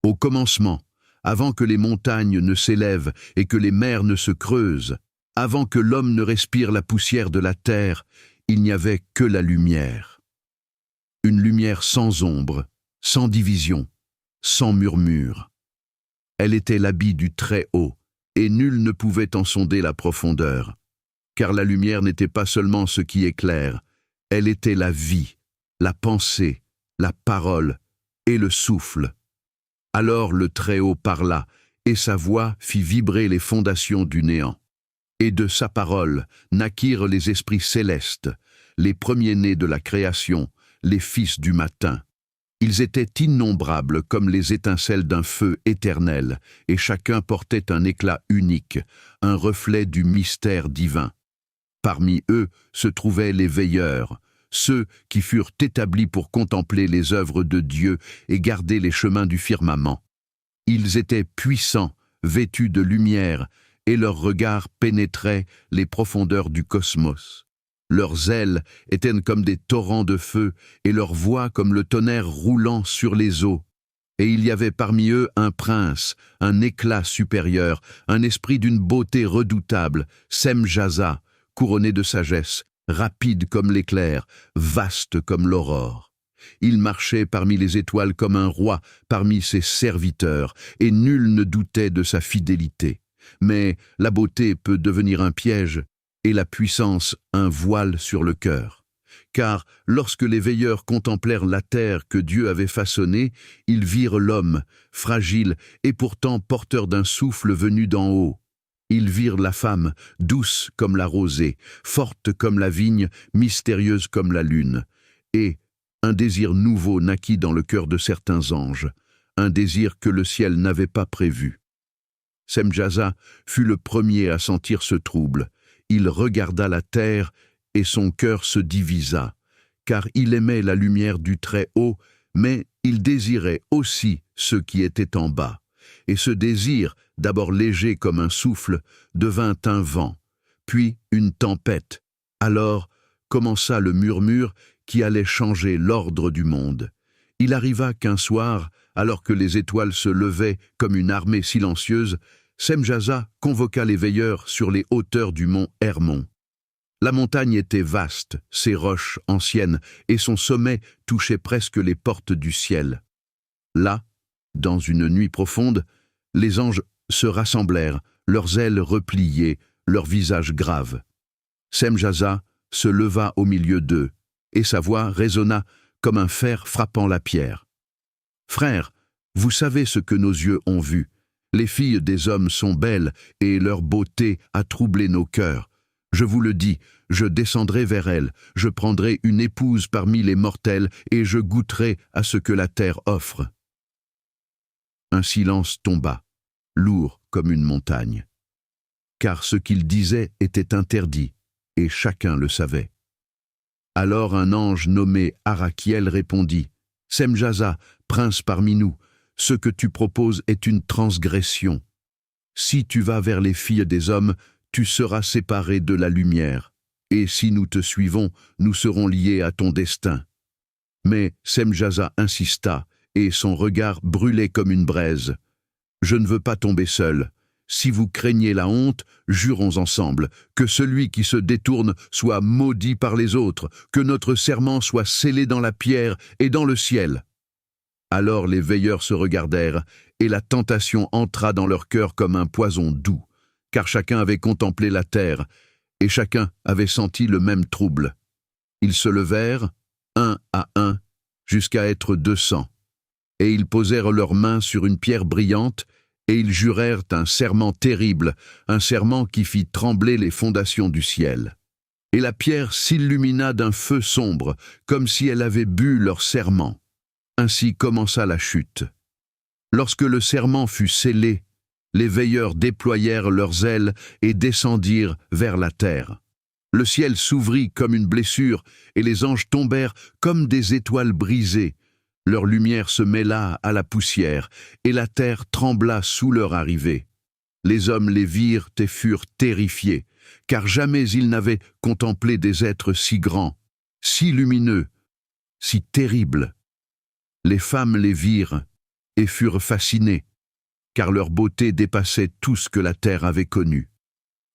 Au commencement, avant que les montagnes ne s'élèvent et que les mers ne se creusent, avant que l'homme ne respire la poussière de la terre, il n'y avait que la lumière. Une lumière sans ombre, sans division, sans murmure. Elle était l'habit du Très-Haut, et nul ne pouvait en sonder la profondeur. Car la lumière n'était pas seulement ce qui éclaire, elle était la vie, la pensée, la parole et le souffle. Alors le Très-Haut parla, et sa voix fit vibrer les fondations du néant. Et de sa parole naquirent les esprits célestes, les premiers-nés de la création, les fils du matin. Ils étaient innombrables comme les étincelles d'un feu éternel, et chacun portait un éclat unique, un reflet du mystère divin. Parmi eux se trouvaient les veilleurs, ceux qui furent établis pour contempler les œuvres de Dieu et garder les chemins du firmament. Ils étaient puissants, vêtus de lumière, et leur regard pénétrait les profondeurs du cosmos. Leurs ailes étaient comme des torrents de feu, et leur voix comme le tonnerre roulant sur les eaux. Et il y avait parmi eux un prince, un éclat supérieur, un esprit d'une beauté redoutable, Semjaza, couronné de sagesse, rapide comme l'éclair, vaste comme l'aurore. Il marchait parmi les étoiles comme un roi, parmi ses serviteurs, et nul ne doutait de sa fidélité. Mais la beauté peut devenir un piège, et la puissance un voile sur le cœur. Car lorsque les veilleurs contemplèrent la terre que Dieu avait façonnée, ils virent l'homme, fragile et pourtant porteur d'un souffle venu d'en haut. Ils virent la femme, douce comme la rosée, forte comme la vigne, mystérieuse comme la lune. Et un désir nouveau naquit dans le cœur de certains anges, un désir que le ciel n'avait pas prévu. Semjaza fut le premier à sentir ce trouble. Il regarda la terre et son cœur se divisa, car il aimait la lumière du Très-Haut, mais il désirait aussi ceux qui étaient en bas. Et ce désir, d'abord léger comme un souffle, devint un vent, puis une tempête. Alors commença le murmure qui allait changer l'ordre du monde. Il arriva qu'un soir, alors que les étoiles se levaient comme une armée silencieuse, Semjaza convoqua les veilleurs sur les hauteurs du mont Hermon. La montagne était vaste, ses roches anciennes, et son sommet touchait presque les portes du ciel. Là, dans une nuit profonde, les anges se rassemblèrent, leurs ailes repliées, leurs visages graves. Semjaza se leva au milieu d'eux, et sa voix résonna comme un fer frappant la pierre. « Frères, vous savez ce que nos yeux ont vu. Les filles des hommes sont belles, et leur beauté a troublé nos cœurs. Je vous le dis, je descendrai vers elles, je prendrai une épouse parmi les mortels, et je goûterai à ce que la terre offre. » Un silence tomba, lourd comme une montagne. Car ce qu'il disait était interdit, et chacun le savait. Alors un ange nommé Arakiel répondit, « Semjaza, prince parmi nous, ce que tu proposes est une transgression. Si tu vas vers les filles des hommes, tu seras séparé de la lumière, et si nous te suivons, nous serons liés à ton destin. » Mais Semjaza insista, et son regard brûlait comme une braise. « Je ne veux pas tomber seul. Si vous craignez la honte, jurons ensemble, que celui qui se détourne soit maudit par les autres, que notre serment soit scellé dans la pierre et dans le ciel. » Alors les veilleurs se regardèrent, et la tentation entra dans leur cœur comme un poison doux, car chacun avait contemplé la terre, et chacun avait senti le même trouble. Ils se levèrent, un à un, jusqu'à être 200, et ils posèrent leurs mains sur une pierre brillante, et ils jurèrent un serment terrible, un serment qui fit trembler les fondations du ciel. Et la pierre s'illumina d'un feu sombre, comme si elle avait bu leur serment. Ainsi commença la chute. Lorsque le serment fut scellé, les veilleurs déployèrent leurs ailes et descendirent vers la terre. Le ciel s'ouvrit comme une blessure, et les anges tombèrent comme des étoiles brisées. Leur lumière se mêla à la poussière, et la terre trembla sous leur arrivée. Les hommes les virent et furent terrifiés, car jamais ils n'avaient contemplé des êtres si grands, si lumineux, si terribles. Les femmes les virent, et furent fascinés, car leur beauté dépassait tout ce que la terre avait connu.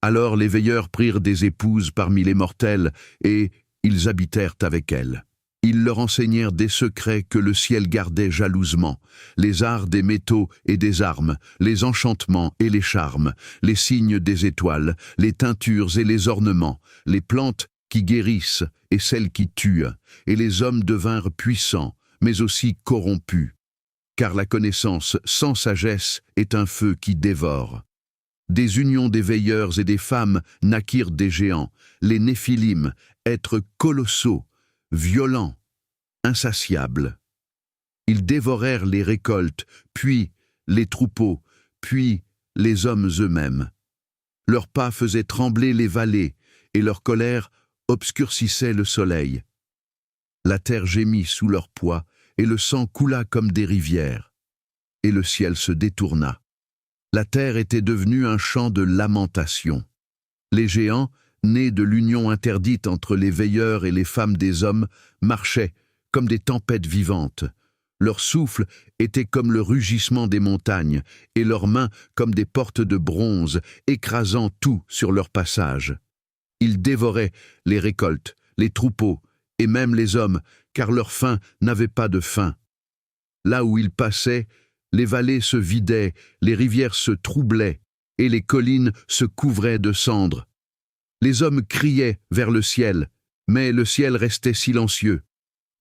Alors les veilleurs prirent des épouses parmi les mortels, et ils habitèrent avec elles. Ils leur enseignèrent des secrets que le ciel gardait jalousement, les arts des métaux et des armes, les enchantements et les charmes, les signes des étoiles, les teintures et les ornements, les plantes qui guérissent et celles qui tuent, et les hommes devinrent puissants, mais aussi corrompus. Car la connaissance sans sagesse est un feu qui dévore. Des unions des veilleurs et des femmes naquirent des géants, les Néphilim, êtres colossaux, violents, insatiables. Ils dévorèrent les récoltes, puis les troupeaux, puis les hommes eux-mêmes. Leurs pas faisaient trembler les vallées, et leur colère obscurcissait le soleil. La terre gémit sous leur poids, et le sang coula comme des rivières. Et le ciel se détourna. La terre était devenue un champ de lamentation. Les géants, nés de l'union interdite entre les veilleurs et les femmes des hommes, marchaient comme des tempêtes vivantes. Leur souffle était comme le rugissement des montagnes, et leurs mains comme des portes de bronze, écrasant tout sur leur passage. Ils dévoraient les récoltes, les troupeaux, et même les hommes, car leur faim n'avait pas de fin. Là où ils passaient, les vallées se vidaient, les rivières se troublaient, et les collines se couvraient de cendres. Les hommes criaient vers le ciel, mais le ciel restait silencieux.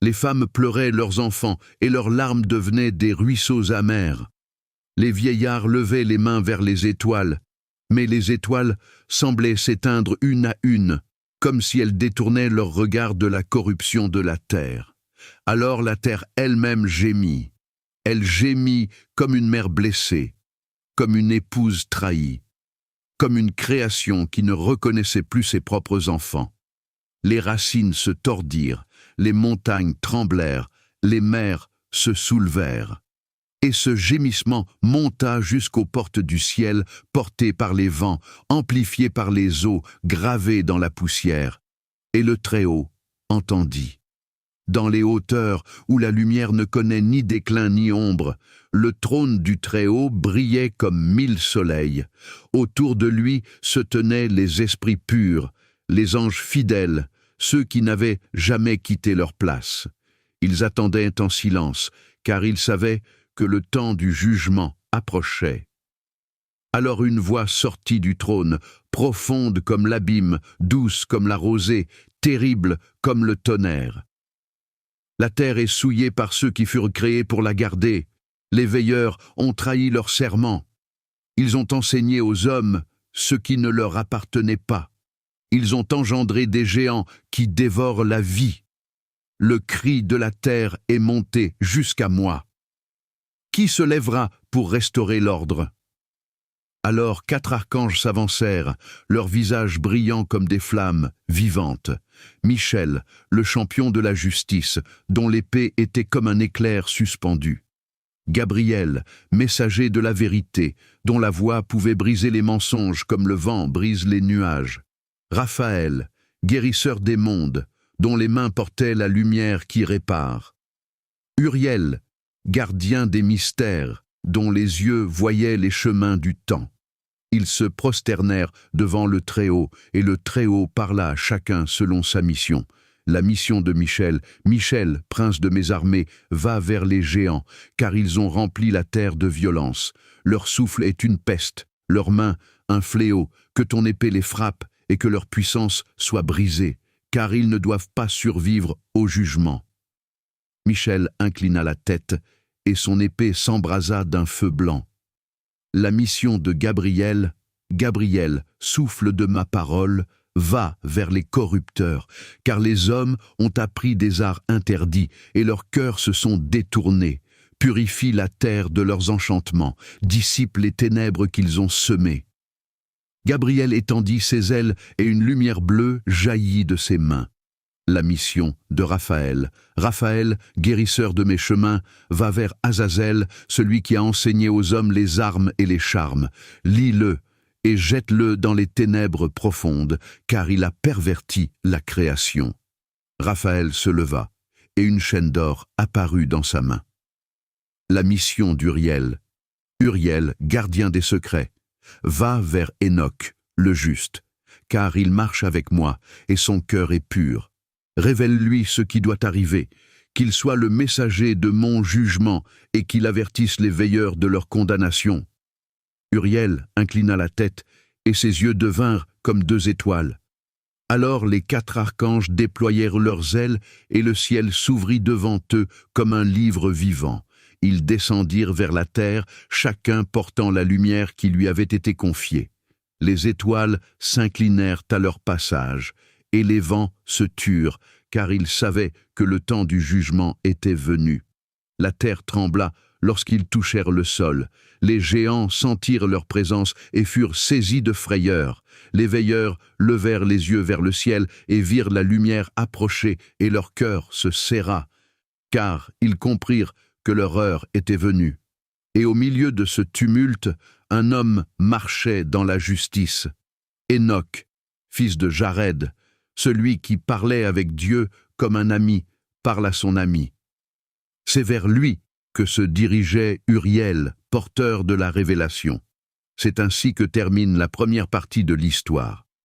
Les femmes pleuraient leurs enfants, et leurs larmes devenaient des ruisseaux amers. Les vieillards levaient les mains vers les étoiles, mais les étoiles semblaient s'éteindre une à une, comme si elles détournaient leur regard de la corruption de la terre. Alors la terre elle-même gémit. Elle gémit comme une mère blessée, comme une épouse trahie, comme une création qui ne reconnaissait plus ses propres enfants. Les racines se tordirent, les montagnes tremblèrent, les mers se soulevèrent. Et ce gémissement monta jusqu'aux portes du ciel, porté par les vents, amplifié par les eaux, gravé dans la poussière. Et le Très-Haut entendit. Dans les hauteurs où la lumière ne connaît ni déclin ni ombre, le trône du Très-Haut brillait comme 1000 soleils. Autour de lui se tenaient les esprits purs, les anges fidèles, ceux qui n'avaient jamais quitté leur place. Ils attendaient en silence, car ils savaient que le temps du jugement approchait. Alors une voix sortit du trône, profonde comme l'abîme, douce comme la rosée, terrible comme le tonnerre. La terre est souillée par ceux qui furent créés pour la garder. Les veilleurs ont trahi leur serment. Ils ont enseigné aux hommes ce qui ne leur appartenait pas. Ils ont engendré des géants qui dévorent la vie. Le cri de la terre est monté jusqu'à moi. Qui se lèvera pour restaurer l'ordre ? Alors 4 archanges s'avancèrent, leurs visages brillants comme des flammes vivantes. Michel, le champion de la justice, dont l'épée était comme un éclair suspendu. Gabriel, messager de la vérité, dont la voix pouvait briser les mensonges comme le vent brise les nuages. Raphaël, guérisseur des mondes, dont les mains portaient la lumière qui répare. Uriel, gardien des mystères, dont les yeux voyaient les chemins du temps. Ils se prosternèrent devant le Très-Haut, et le Très-Haut parla à chacun selon sa mission. La mission de Michel, Michel, prince de mes armées, va vers les géants, car ils ont rempli la terre de violence. Leur souffle est une peste, leurs mains un fléau, que ton épée les frappe et que leur puissance soit brisée, car ils ne doivent pas survivre au jugement. Michel inclina la tête, et son épée s'embrasa d'un feu blanc. La mission de Gabriel, Gabriel, souffle de ma parole, va vers les corrupteurs, car les hommes ont appris des arts interdits et leurs cœurs se sont détournés. Purifie la terre de leurs enchantements, dissipe les ténèbres qu'ils ont semées. Gabriel étendit ses ailes et une lumière bleue jaillit de ses mains. La mission de Raphaël. Raphaël, guérisseur de mes chemins, va vers Azazel, celui qui a enseigné aux hommes les armes et les charmes. Lis-le et jette-le dans les ténèbres profondes, car il a perverti la création. Raphaël se leva, et une chaîne d'or apparut dans sa main. La mission d'Uriel. Uriel, gardien des secrets, va vers Hénoc, le juste, car il marche avec moi, et son cœur est pur. Révèle-lui ce qui doit arriver, qu'il soit le messager de mon jugement, et qu'il avertisse les veilleurs de leur condamnation. Uriel inclina la tête, et ses yeux devinrent comme 2 étoiles. Alors les 4 archanges déployèrent leurs ailes, et le ciel s'ouvrit devant eux comme un livre vivant. Ils descendirent vers la terre, chacun portant la lumière qui lui avait été confiée. Les étoiles s'inclinèrent à leur passage, et les vents se turent, car ils savaient que le temps du jugement était venu. La terre trembla lorsqu'ils touchèrent le sol. Les géants sentirent leur présence et furent saisis de frayeur. Les veilleurs levèrent les yeux vers le ciel et virent la lumière approcher, et leur cœur se serra, car ils comprirent que leur heure était venue. Et au milieu de ce tumulte, un homme marchait dans la justice. Hénoc, fils de Jared, celui qui parlait avec Dieu comme un ami parle à son ami. C'est vers lui que se dirigeait Uriel, porteur de la révélation. C'est ainsi que termine la première partie de l'histoire.